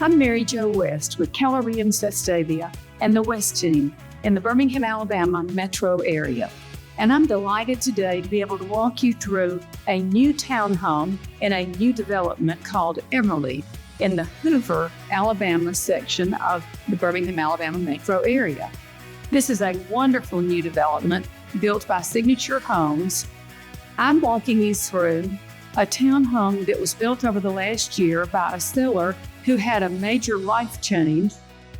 I'm Mary Jo West with 𝐤𝐤𝐿 and the West team in the Birmingham Alabama metro area. And I'm delighted today to be able to walk you through a new townhome in a new development called Everlee in the Hoover, Alabama section of the Birmingham Alabama metro area. This is a wonderful new development built by Signature Homes. I'm walking you through a townhome that was built over the last year by a seller who had a major life change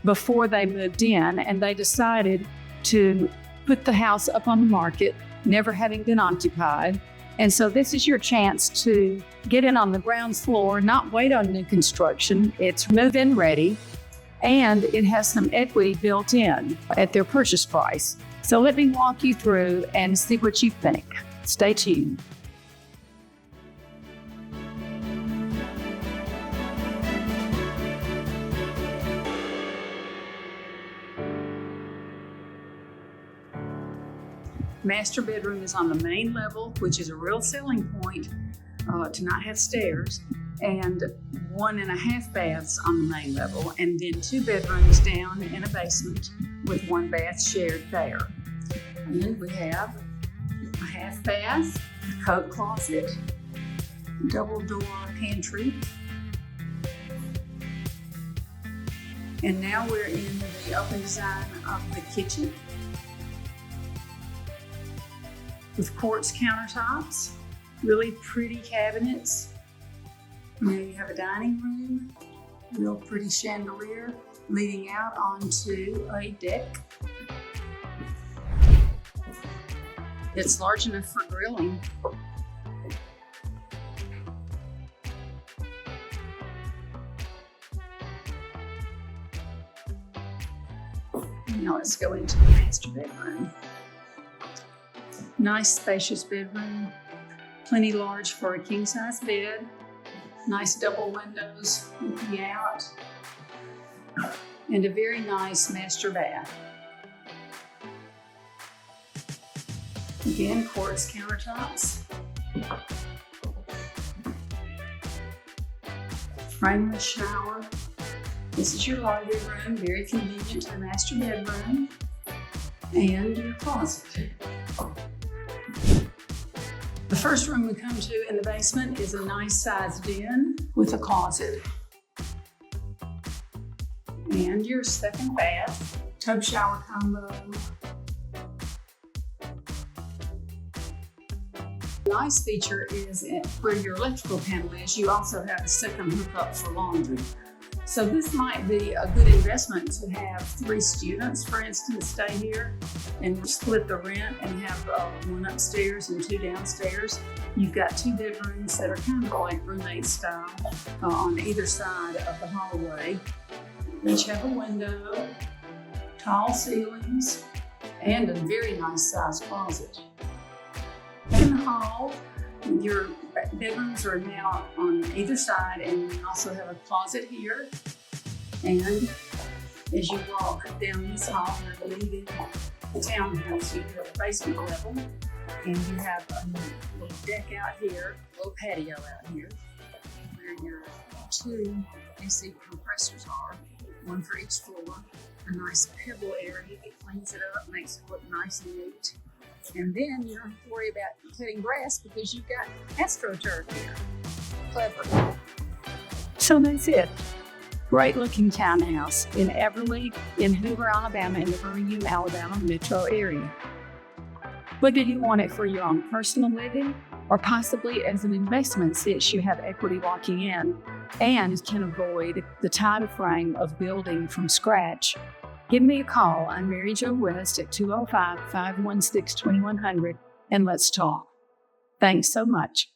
before they moved in, and they decided to put the house up on the market, never having been occupied. And so this is your chance to get in on the ground floor, not wait on new construction. It's move-in ready, and it has some equity built in at their purchase price. So let me walk you through and see what you think. Stay tuned. Master bedroom is on the main level, which is a real selling point to not have stairs, and 1.5 baths on the main level, and then 2 bedrooms down in a basement with 1 bath shared there. And we have a half bath, a coat closet, double door pantry. And now we're in the open design of the kitchen with quartz countertops, really pretty cabinets. Now you have a dining room, real pretty chandelier leading out onto a deck. It's large enough for grilling. Now let's go into the master bedroom. Nice spacious bedroom, plenty large for a king-size bed, nice double windows looking out, and a very nice master bath. Again, quartz countertops, frameless shower. This is your laundry room, very convenient to the master bedroom, and your closet. The first room we come to in the basement is a nice sized den with a closet. And your second bath, tub shower combo. Nice feature is where your electrical panel is, you also have a second hookup for laundry. So this might be a good investment to have 3 students, for instance, stay here and split the rent and have 1 upstairs and 2 downstairs. You've got 2 bedrooms that are kind of like roommate style on either side of the hallway. Each have a window, tall ceilings, and a very nice sized closet. In the hall, your bedrooms are now on either side, and you also have a closet here. And as you walk down this hall, you're leaving the townhouse. You have a basement level, and you have a little deck out here, a little patio out here, where your 2 AC compressors are, 1 for each floor. A nice pebble area that cleans it up, makes it look nice and neat. And then you don't have to worry about cutting grass because you've got AstroTurf here. Clever. So that's it. Great looking townhouse in Everlee in Hoover, Alabama, in the Birmingham Alabama metro area. Whether you want it for your own personal living or possibly as an investment, since you have equity walking in and can avoid the time frame of building from scratch, give me a call. I'm Mary Jo West at 205-516-2100, and let's talk. Thanks so much.